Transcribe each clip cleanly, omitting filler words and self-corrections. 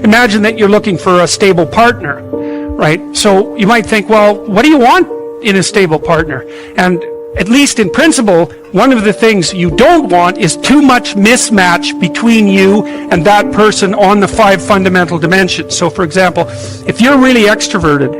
imagine that you're looking for a stable partner, right? So you might think, well, what do you want in a stable partner? And at least in principle, one of the things you don't want is too much mismatch between you and that person on the 5 fundamental dimensions. So for example, if you're really extroverted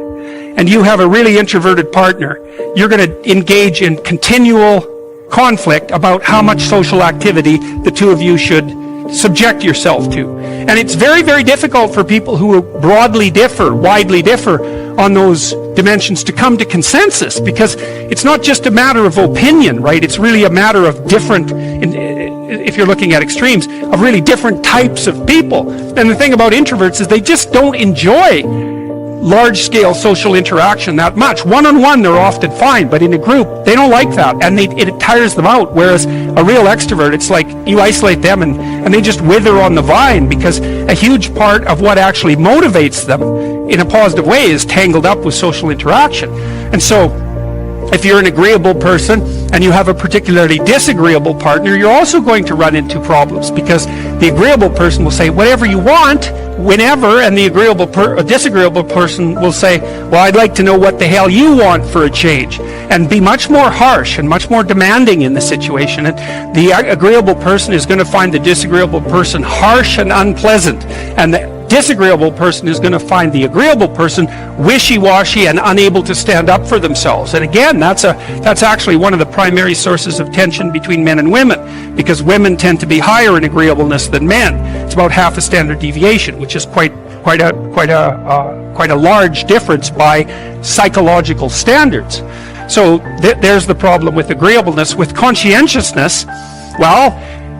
and you have a really introverted partner, you're going to engage in continual conflict about how much social activity the two of you should subject yourself to. And it's very, very difficult for people who widely differ on those dimensions to come to consensus, because it's not just a matter of opinion, right? It's really a matter of different, if you're looking at extremes, of really different types of people. And the thing about introverts is they just don't enjoy large-scale social interaction that much. One-on-one, they're often fine, but in a group, they don't like that, and it tires them out. Whereas a real extrovert, it's like you isolate them and they just wither on the vine, because a huge part of what actually motivates them in a positive way is tangled up with social interaction. And so, if you're an agreeable person and you have a particularly disagreeable partner, you're also going to run into problems, because the agreeable person will say whatever you want, whenever, and the disagreeable person will say, well, I'd like to know what the hell you want for a change, and be much more harsh and much more demanding in the situation. And the agreeable person is going to find the disagreeable person harsh and unpleasant, and the disagreeable person is going to find the agreeable person wishy-washy and unable to stand up for themselves. And again, that's actually one of the primary sources of tension between men and women, because women tend to be higher in agreeableness than men. It's about half a standard deviation, which is quite a large difference by psychological standards. So there's the problem with agreeableness. With conscientiousness, well,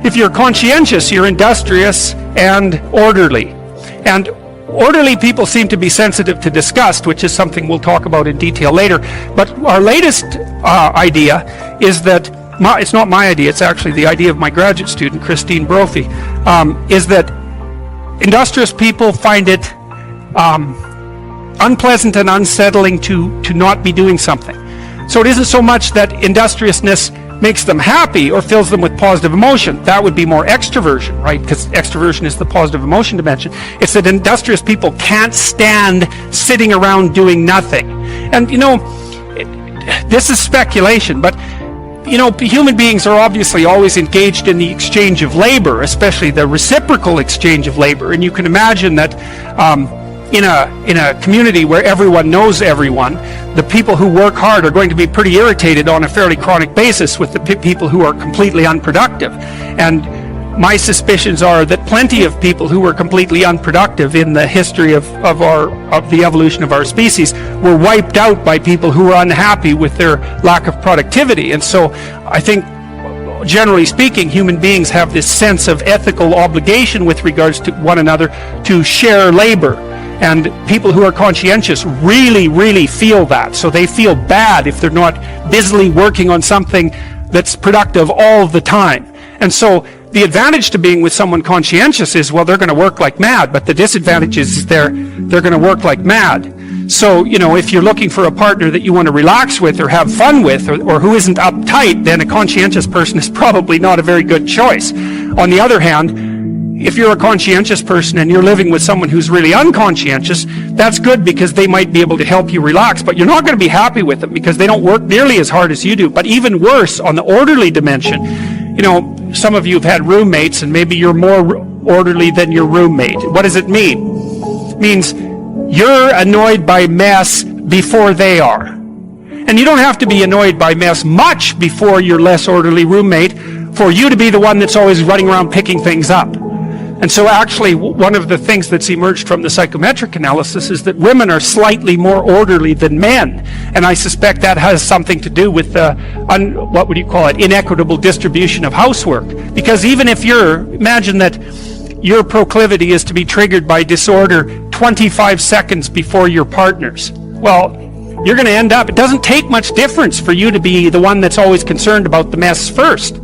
if you're conscientious, you're industrious and orderly. And orderly people seem to be sensitive to disgust, which is something we'll talk about in detail later. But our latest idea is that, it's not my idea, it's actually the idea of my graduate student, Christine Brophy, is that industrious people find it unpleasant and unsettling to not be doing something. So it isn't so much that industriousness makes them happy or fills them with positive emotion. That would be more extroversion, right? Because extroversion is the positive emotion dimension. It's that industrious people can't stand sitting around doing nothing. And, this is speculation, but, human beings are obviously always engaged in the exchange of labor, especially the reciprocal exchange of labor. And you can imagine that in a community where everyone knows everyone, the people who work hard are going to be pretty irritated on a fairly chronic basis with the people who are completely unproductive. And my suspicions are that plenty of people who were completely unproductive in the history of the evolution of our species were wiped out by people who were unhappy with their lack of productivity. And so I think, generally speaking, human beings have this sense of ethical obligation with regards to one another to share labor. And people who are conscientious really, really feel that. So they feel bad if they're not busily working on something that's productive all the time. And so the advantage to being with someone conscientious is, well, they're going to work like mad, but the disadvantage is they're going to work like mad. So, if you're looking for a partner that you want to relax with or have fun with, or who isn't uptight, then a conscientious person is probably not a very good choice. On the other hand, if you're a conscientious person and you're living with someone who's really unconscientious, that's good, because they might be able to help you relax, but you're not going to be happy with them because they don't work nearly as hard as you do. But even worse, on the orderly dimension, some of you have had roommates, and maybe you're more orderly than your roommate. What does it mean? It means you're annoyed by mess before they are. And you don't have to be annoyed by mess much before your less orderly roommate for you to be the one that's always running around picking things up. And so actually, one of the things that's emerged from the psychometric analysis is that women are slightly more orderly than men. And I suspect that has something to do with the, inequitable distribution of housework. Because even if imagine that your proclivity is to be triggered by disorder 25 seconds before your partner's. Well, you're going to end up, it doesn't take much difference for you to be the one that's always concerned about the mess first.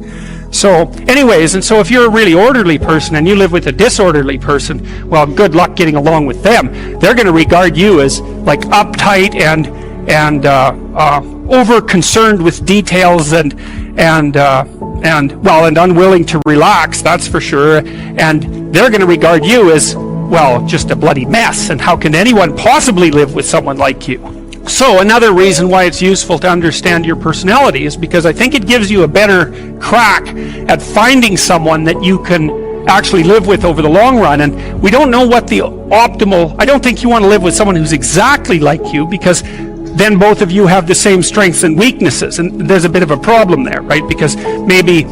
So anyways, and so if you're a really orderly person and you live with a disorderly person, well, good luck getting along with them. They're going to regard you as like uptight and over concerned with details and unwilling to relax, that's for sure. And they're going to regard you as, well, just a bloody mess. And how can anyone possibly live with someone like you? So another reason why it's useful to understand your personality is because I think it gives you a better crack at finding someone that you can actually live with over the long run. And we don't know what the optimal, I don't think you want to live with someone who's exactly like you, because then both of you have the same strengths and weaknesses, and there's a bit of a problem there, right? Because maybe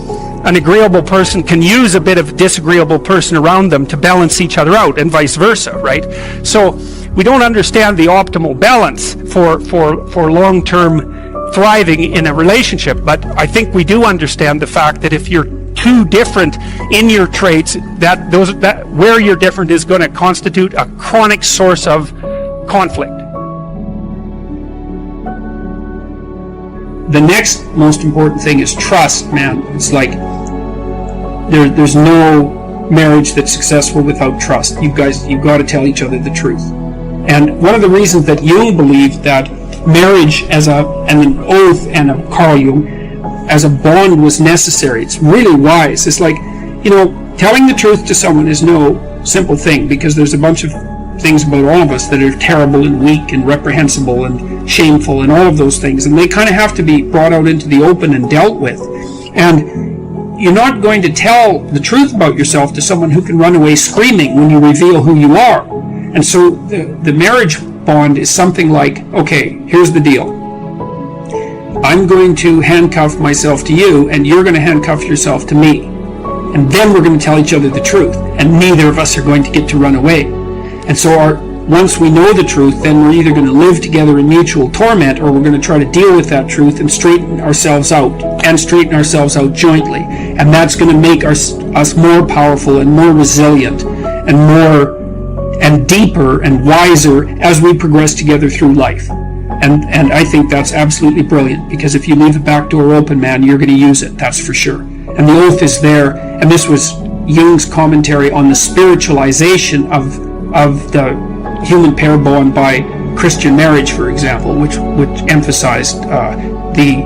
an agreeable person can use a bit of a disagreeable person around them to balance each other out, and vice versa, right? So we don't understand the optimal balance for long-term thriving in a relationship, but I think we do understand the fact that if you're too different in your traits, that where you're different is going to constitute a chronic source of conflict. The next most important thing is trust, man. It's like there's no marriage that's successful without trust. You've got to tell each other the truth. And one of the reasons that Jung believed that marriage as an oath, and Carl Jung, as a bond was necessary, it's really wise. It's like, telling the truth to someone is no simple thing, because there's a bunch of things about all of us that are terrible and weak and reprehensible and shameful and all of those things, and they kind of have to be brought out into the open and dealt with. And you're not going to tell the truth about yourself to someone who can run away screaming when you reveal who you are. And so the marriage bond is something like, okay, here's the deal. I'm going to handcuff myself to you, and you're going to handcuff yourself to me. And then we're going to tell each other the truth, and neither of us are going to get to run away. And so once we know the truth, then we're either going to live together in mutual torment, or we're going to try to deal with that truth and straighten ourselves out jointly. And that's going to make us more powerful and more resilient and more and deeper and wiser as we progress together through life. And I think that's absolutely brilliant, because if you leave the back door open, man, you're going to use it, that's for sure. And the oath is there, and this was Jung's commentary on the spiritualization of the human pair bond by Christian marriage, for example, which emphasized the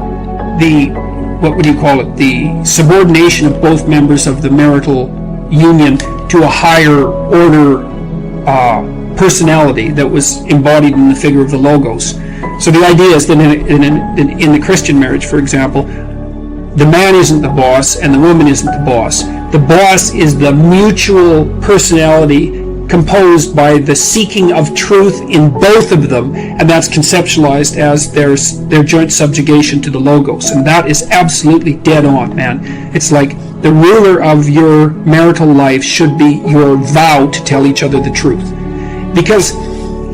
subordination of both members of the marital union to a higher order personality that was embodied in the figure of the Logos. So the idea is that in the Christian marriage, for example, the man isn't the boss and the woman isn't the boss. The boss is the mutual personality composed by the seeking of truth in both of them, and that's conceptualized as their joint subjugation to the Logos. And that is absolutely dead on, man. It's like the ruler of your marital life should be your vow to tell each other the truth. Because,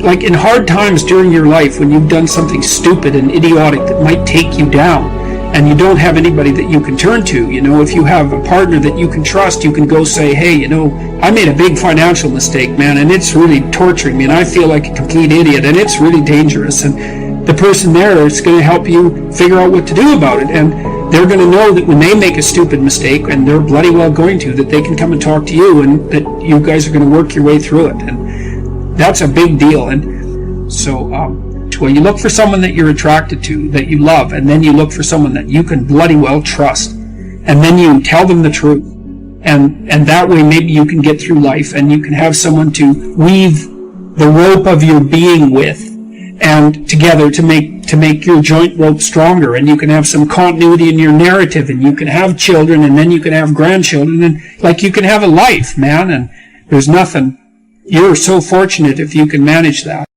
like, in hard times during your life, when you've done something stupid and idiotic that might take you down, and you don't have anybody that you can turn to, if you have a partner that you can trust, you can go say, hey, I made a big financial mistake, man, and it's really torturing me, and I feel like a complete idiot, and it's really dangerous. And the person there is going to help you figure out what to do about it. And they're going to know that when they make a stupid mistake, and they're bloody well going to, that they can come and talk to you, and that you guys are going to work your way through it. And that's a big deal. And so, well, you look for someone that you're attracted to, that you love, and then you look for someone that you can bloody well trust, and then you tell them the truth, and that way maybe you can get through life, and you can have someone to weave the rope of your being with, and together to make your joint rope stronger, and you can have some continuity in your narrative, and you can have children, and then you can have grandchildren, and like you can have a life, man, and there's nothing. You're so fortunate if you can manage that.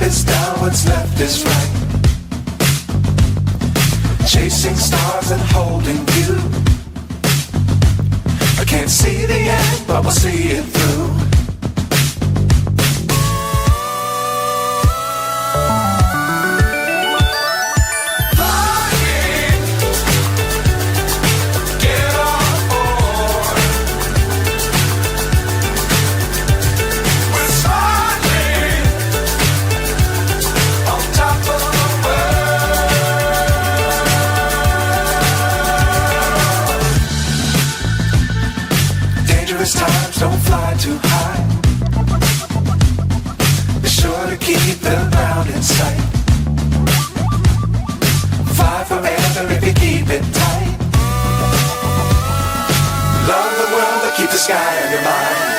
is down, what's left is right. Chasing stars and holding you. I can't see the end, but we'll see it through. Times don't fly too high. Be sure to keep the ground in sight. Fly forever if you keep it tight. Love the world, but keep the sky on your mind.